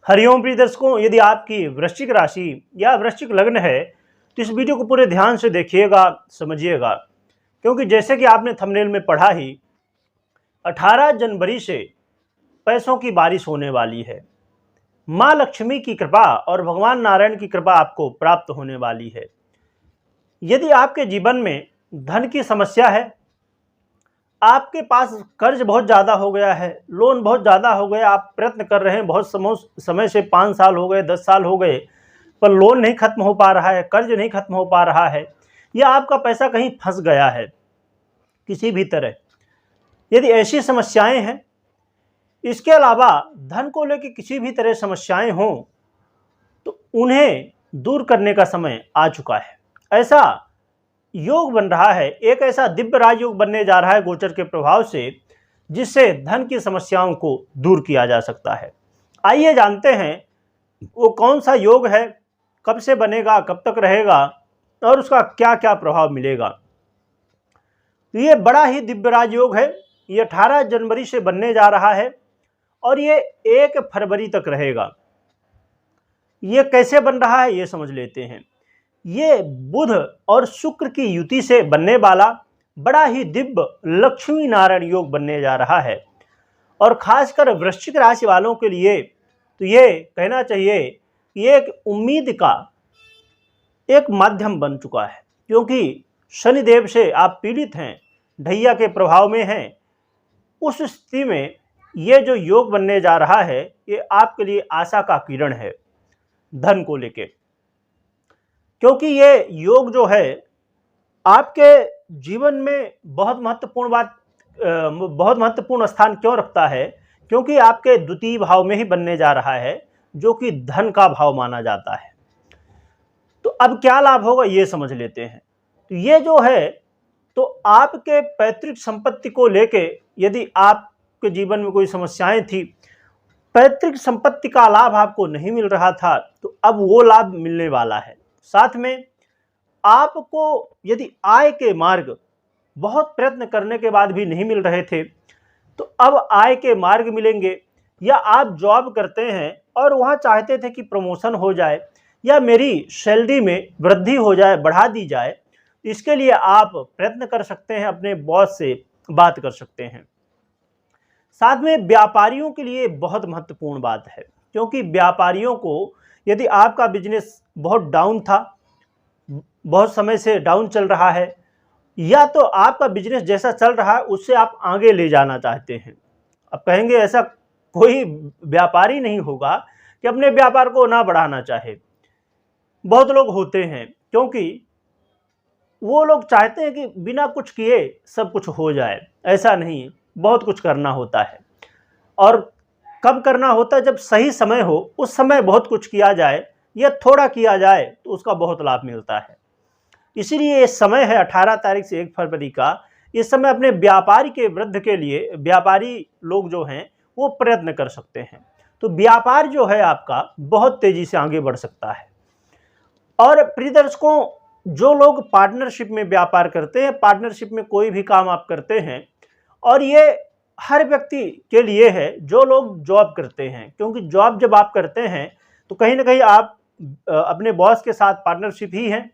हरिओम प्रिय दर्शकों, यदि आपकी वृश्चिक राशि या वृश्चिक लग्न है तो इस वीडियो को पूरे ध्यान से देखिएगा, समझिएगा, क्योंकि जैसे कि आपने थंबनेल में पढ़ा ही 18 जनवरी से पैसों की बारिश होने वाली है। माँ लक्ष्मी की कृपा और भगवान नारायण की कृपा आपको प्राप्त होने वाली है। यदि आपके जीवन में धन की समस्या है, आपके पास कर्ज बहुत ज़्यादा हो गया है, लोन बहुत ज़्यादा हो गया, आप प्रयत्न कर रहे हैं बहुत समय से, 5 साल हो गए, 10 साल हो गए, पर लोन नहीं खत्म हो पा रहा है, कर्ज नहीं खत्म हो पा रहा है, या आपका पैसा कहीं फंस गया है किसी भी तरह, यदि ऐसी समस्याएं हैं, इसके अलावा धन को लेकर किसी भी तरह समस्याएं हों तो उन्हें दूर करने का समय आ चुका है। ऐसा योग बन रहा है, एक ऐसा दिव्य राजयोग बनने जा रहा है गोचर के प्रभाव से, जिससे धन की समस्याओं को दूर किया जा सकता है। आइए जानते हैं वो कौन सा योग है, कब से बनेगा, कब तक रहेगा और उसका क्या क्या प्रभाव मिलेगा। तो ये बड़ा ही दिव्य राजयोग है, ये 18 जनवरी से बनने जा रहा है और ये 1 फरवरी तक रहेगा। ये कैसे बन रहा है ये समझ लेते हैं। ये बुध और शुक्र की युति से बनने वाला बड़ा ही दिव्य लक्ष्मी नारायण योग बनने जा रहा है और खासकर वृश्चिक राशि वालों के लिए तो ये कहना चाहिए ये एक उम्मीद का एक माध्यम बन चुका है, क्योंकि शनिदेव से आप पीड़ित हैं, ढैया के प्रभाव में हैं। उस स्थिति में ये जो योग बनने जा रहा है ये आपके लिए आशा का किरण है धन को लेके, क्योंकि ये योग जो है आपके जीवन में बहुत महत्वपूर्ण स्थान क्यों रखता है, क्योंकि आपके द्वितीय भाव में ही बनने जा रहा है, जो कि धन का भाव माना जाता है। तो अब क्या लाभ होगा ये समझ लेते हैं। तो ये जो है तो आपके पैतृक संपत्ति को लेके यदि आपके जीवन में कोई समस्याएं थी, पैतृक संपत्ति का लाभ आपको नहीं मिल रहा था, तो अब वो लाभ मिलने वाला है। साथ में आपको यदि आय के मार्ग बहुत प्रयत्न करने के बाद भी नहीं मिल रहे थे, तो अब आय के मार्ग मिलेंगे। या आप जॉब करते हैं और वहाँ चाहते थे कि प्रमोशन हो जाए या मेरी सैलरी में वृद्धि हो जाए, बढ़ा दी जाए, इसके लिए आप प्रयत्न कर सकते हैं, अपने बॉस से बात कर सकते हैं। साथ में व्यापारियों के लिए बहुत महत्वपूर्ण बात है, क्योंकि व्यापारियों को यदि आपका बिजनेस बहुत डाउन था, बहुत समय से डाउन चल रहा है, या तो आपका बिजनेस जैसा चल रहा है उससे आप आगे ले जाना चाहते हैं। अब कहेंगे ऐसा कोई व्यापारी नहीं होगा कि अपने व्यापार को ना बढ़ाना चाहे। बहुत लोग होते हैं, क्योंकि वो लोग चाहते हैं कि बिना कुछ किए सब कुछ हो जाए। ऐसा नहीं, बहुत कुछ करना होता है और कब करना होता है, जब सही समय हो, उस समय बहुत कुछ किया जाए या थोड़ा किया जाए तो उसका बहुत लाभ मिलता है। इसीलिए ये समय है 18 तारीख से 1 फरवरी का, इस समय अपने व्यापारी के वृद्धि के लिए व्यापारी लोग जो हैं वो प्रयत्न कर सकते हैं। तो व्यापार जो है आपका बहुत तेजी से आगे बढ़ सकता है। और प्रिय दर्शकों, जो लोग पार्टनरशिप में व्यापार करते हैं, पार्टनरशिप में कोई भी काम आप करते हैं, और ये हर व्यक्ति के लिए है जो लोग जॉब करते हैं, क्योंकि जॉब जब आप करते हैं तो कहीं ना कहीं आप अपने बॉस के साथ पार्टनरशिप ही हैं,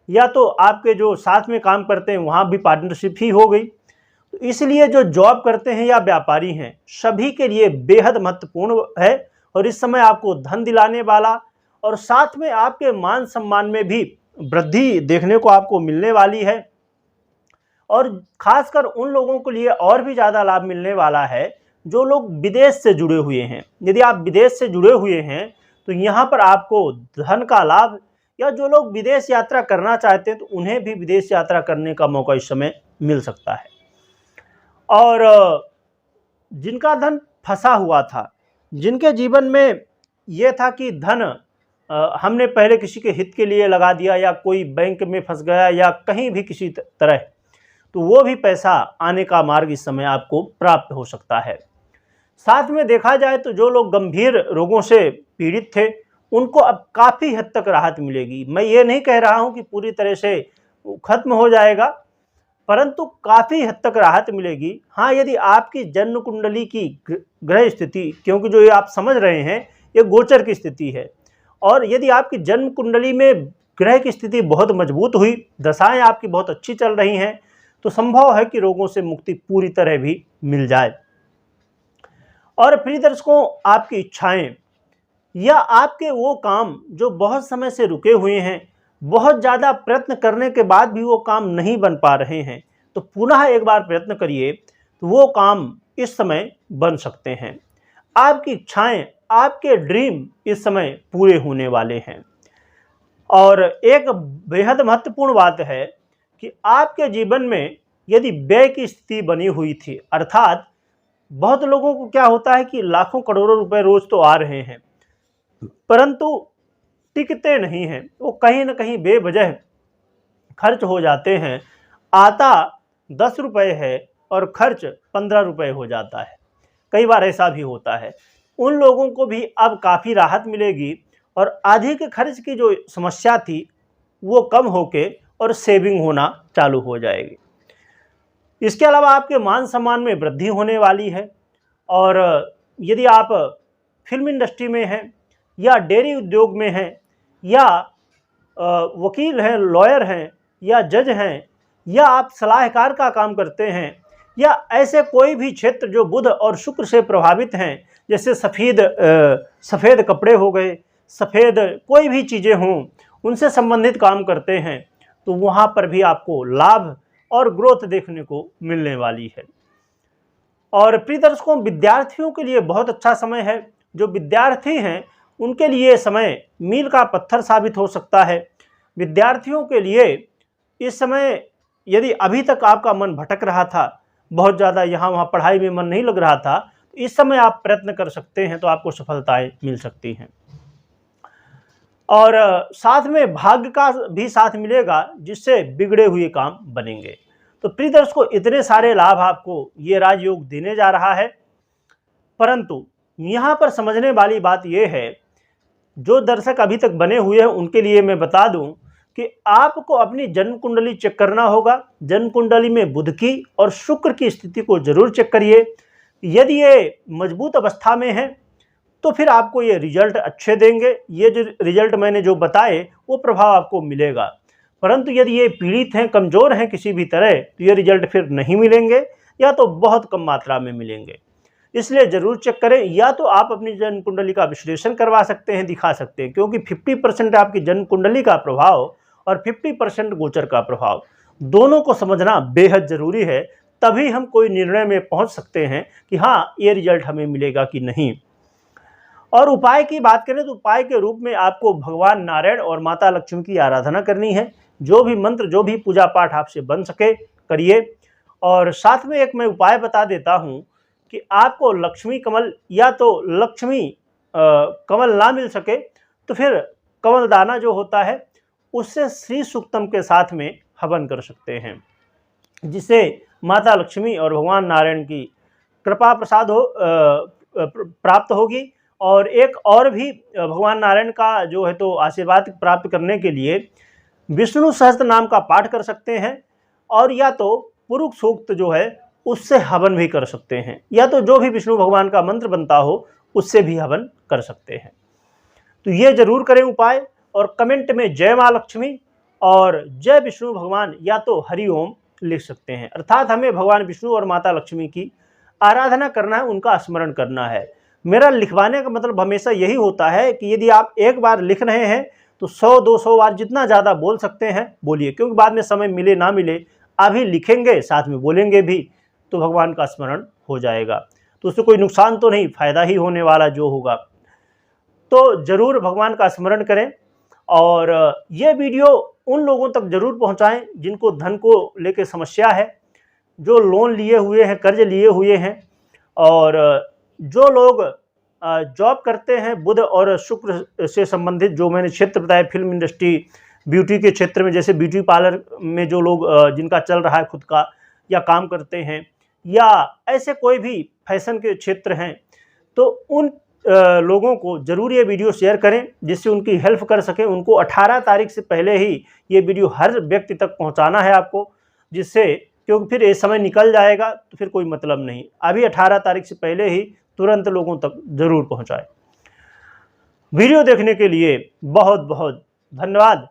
या तो आपके जो साथ में काम करते हैं वहाँ भी पार्टनरशिप ही हो गई। तो इसलिए जो जॉब करते हैं या व्यापारी हैं, सभी के लिए बेहद महत्वपूर्ण है और इस समय आपको धन दिलाने वाला और साथ में आपके मान सम्मान में भी वृद्धि देखने को आपको मिलने वाली है। और खासकर उन लोगों के लिए और भी ज़्यादा लाभ मिलने वाला है जो लोग विदेश से जुड़े हुए हैं। यदि आप विदेश से जुड़े हुए हैं तो यहाँ पर आपको धन का लाभ, या जो लोग विदेश यात्रा करना चाहते हैं तो उन्हें भी विदेश यात्रा करने का मौका इस समय मिल सकता है। और जिनका धन फंसा हुआ था, जिनके जीवन में ये था कि धन हमने पहले किसी के हित के लिए लगा दिया या कोई बैंक में फंस गया या कहीं भी किसी तरह, तो वो भी पैसा आने का मार्ग इस समय आपको प्राप्त हो सकता है। साथ में देखा जाए तो जो लोग गंभीर रोगों से पीड़ित थे उनको अब काफ़ी हद तक राहत मिलेगी। मैं ये नहीं कह रहा हूँ कि पूरी तरह से खत्म हो जाएगा, परंतु काफ़ी हद तक राहत मिलेगी। हाँ, यदि आपकी जन्म कुंडली की ग्रह स्थिति, क्योंकि जो ये आप समझ रहे हैं ये गोचर की स्थिति है। और यदि आपकी जन्म कुंडली में ग्रह की स्थिति बहुत मजबूत हुई, दशाएं आपकी बहुत अच्छी चल रही हैं, तो संभव है कि रोगों से मुक्ति पूरी तरह भी मिल जाए। और प्रिय दर्शकों, आपकी इच्छाएं या आपके वो काम जो बहुत समय से रुके हुए हैं, बहुत ज़्यादा प्रयत्न करने के बाद भी वो काम नहीं बन पा रहे हैं, तो पुनः एक बार प्रयत्न करिए, तो वो काम इस समय बन सकते हैं। आपकी इच्छाएं, आपके ड्रीम इस समय पूरे होने वाले हैं। और एक बेहद महत्वपूर्ण बात है कि आपके जीवन में यदि व्यय की स्थिति बनी हुई थी, अर्थात बहुत लोगों को क्या होता है कि लाखों करोड़ों रुपए रोज तो आ रहे हैं, परंतु टिकते नहीं हैं, वो कहीं ना कहीं बेवजह खर्च हो जाते हैं। आता 10 रुपए है और खर्च 15 रुपए हो जाता है, कई बार ऐसा भी होता है। उन लोगों को भी अब काफ़ी राहत मिलेगी और अधिक खर्च की जो समस्या थी वो कम होके और सेविंग होना चालू हो जाएगी। इसके अलावा आपके मान सम्मान में वृद्धि होने वाली है। और यदि आप फिल्म इंडस्ट्री में हैं या डेयरी उद्योग में हैं या वकील हैं, लॉयर हैं या जज हैं या आप सलाहकार का काम करते हैं या ऐसे कोई भी क्षेत्र जो बुध और शुक्र से प्रभावित हैं, जैसे सफ़ेद कपड़े हो गए, सफ़ेद कोई भी चीज़ें हों, उनसे संबंधित काम करते हैं, तो वहाँ पर भी आपको लाभ और ग्रोथ देखने को मिलने वाली है। और प्रिय दर्शकों, विद्यार्थियों के लिए बहुत अच्छा समय है। जो विद्यार्थी हैं उनके लिए समय मील का पत्थर साबित हो सकता है। विद्यार्थियों के लिए इस समय यदि अभी तक आपका मन भटक रहा था, बहुत ज़्यादा यहाँ वहाँ पढ़ाई में मन नहीं लग रहा था, तो इस समय आप प्रयत्न कर सकते हैं, तो आपको सफलताएं मिल सकती हैं। और साथ में भाग्य का भी साथ मिलेगा, जिससे बिगड़े हुए काम बनेंगे। तो प्रिय दर्शकों, इतने सारे लाभ आपको ये राजयोग देने जा रहा है, परंतु यहाँ पर समझने वाली बात यह है, जो दर्शक अभी तक बने हुए हैं उनके लिए मैं बता दूं कि आपको अपनी जन्म कुंडली चेक करना होगा। जन्म कुंडली में बुध की और शुक्र की स्थिति को जरूर चेक करिए। यदि ये मजबूत अवस्था में है तो फिर आपको ये रिजल्ट अच्छे देंगे। ये जो रिजल्ट मैंने जो बताए वो प्रभाव आपको मिलेगा। परंतु यदि ये पीड़ित हैं, कमज़ोर हैं किसी भी तरह, तो ये रिजल्ट फिर नहीं मिलेंगे या तो बहुत कम मात्रा में मिलेंगे। इसलिए ज़रूर चेक करें। या तो आप अपनी जन्म कुंडली का विश्लेषण करवा सकते हैं, दिखा सकते हैं, क्योंकि 50% आपकी जन्म कुंडली का प्रभाव और 50% गोचर का प्रभाव, दोनों को समझना बेहद ज़रूरी है। तभी हम कोई निर्णय में पहुंच सकते हैं कि हाँ, ये रिजल्ट हमें मिलेगा कि नहीं। और उपाय की बात करें तो उपाय के रूप में आपको भगवान नारायण और माता लक्ष्मी की आराधना करनी है। जो भी मंत्र, जो भी पूजा पाठ आपसे बन सके करिए। और साथ में एक मैं उपाय बता देता हूँ कि आपको लक्ष्मी कमल या तो लक्ष्मी कमल ना मिल सके तो फिर कमल दाना जो होता है उससे श्री सूक्तम के साथ में हवन कर सकते हैं, जिससे माता लक्ष्मी और भगवान नारायण की कृपा प्रसाद प्राप्त होगी। और एक और भी भगवान नारायण का जो है तो आशीर्वाद प्राप्त करने के लिए विष्णु सहस्त्र नाम का पाठ कर सकते हैं, और या तो पुरुष सूक्त जो है उससे हवन भी कर सकते हैं, या तो जो भी विष्णु भगवान का मंत्र बनता हो उससे भी हवन कर सकते हैं। तो ये जरूर करें उपाय। और कमेंट में जय माँ लक्ष्मी और जय विष्णु भगवान या तो हरि ओम लिख सकते हैं। अर्थात हमें भगवान विष्णु और माता लक्ष्मी की आराधना करना है, उनका स्मरण करना है। मेरा लिखवाने का मतलब हमेशा यही होता है कि यदि आप एक बार लिख रहे हैं तो 100-200 बार जितना ज़्यादा बोल सकते हैं बोलिए, क्योंकि बाद में समय मिले ना मिले, अभी लिखेंगे साथ में बोलेंगे भी तो भगवान का स्मरण हो जाएगा। तो उससे कोई नुकसान तो नहीं, फायदा ही होने वाला जो होगा। तो ज़रूर भगवान का स्मरण करें। और ये वीडियो उन लोगों तक ज़रूर पहुंचाएं जिनको धन को लेकर समस्या है, जो लोन लिए हुए हैं, कर्ज लिए हुए हैं, और जो लोग जॉब करते हैं बुध और शुक्र से संबंधित, जो मैंने क्षेत्र बताया, फिल्म इंडस्ट्री, ब्यूटी के क्षेत्र में, जैसे ब्यूटी पार्लर में जो लोग जिनका चल रहा है खुद का या काम करते हैं, या ऐसे कोई भी फैशन के क्षेत्र हैं, तो उन लोगों को ज़रूर ये वीडियो शेयर करें जिससे उनकी हेल्प कर सकें। उनको 18 तारीख से पहले ही ये वीडियो हर व्यक्ति तक पहुंचाना है आपको, जिससे, क्योंकि फिर ये समय निकल जाएगा तो फिर कोई मतलब नहीं। अभी 18 तारीख से पहले ही तुरंत लोगों तक ज़रूर पहुंचाएं। वीडियो देखने के लिए बहुत बहुत धन्यवाद।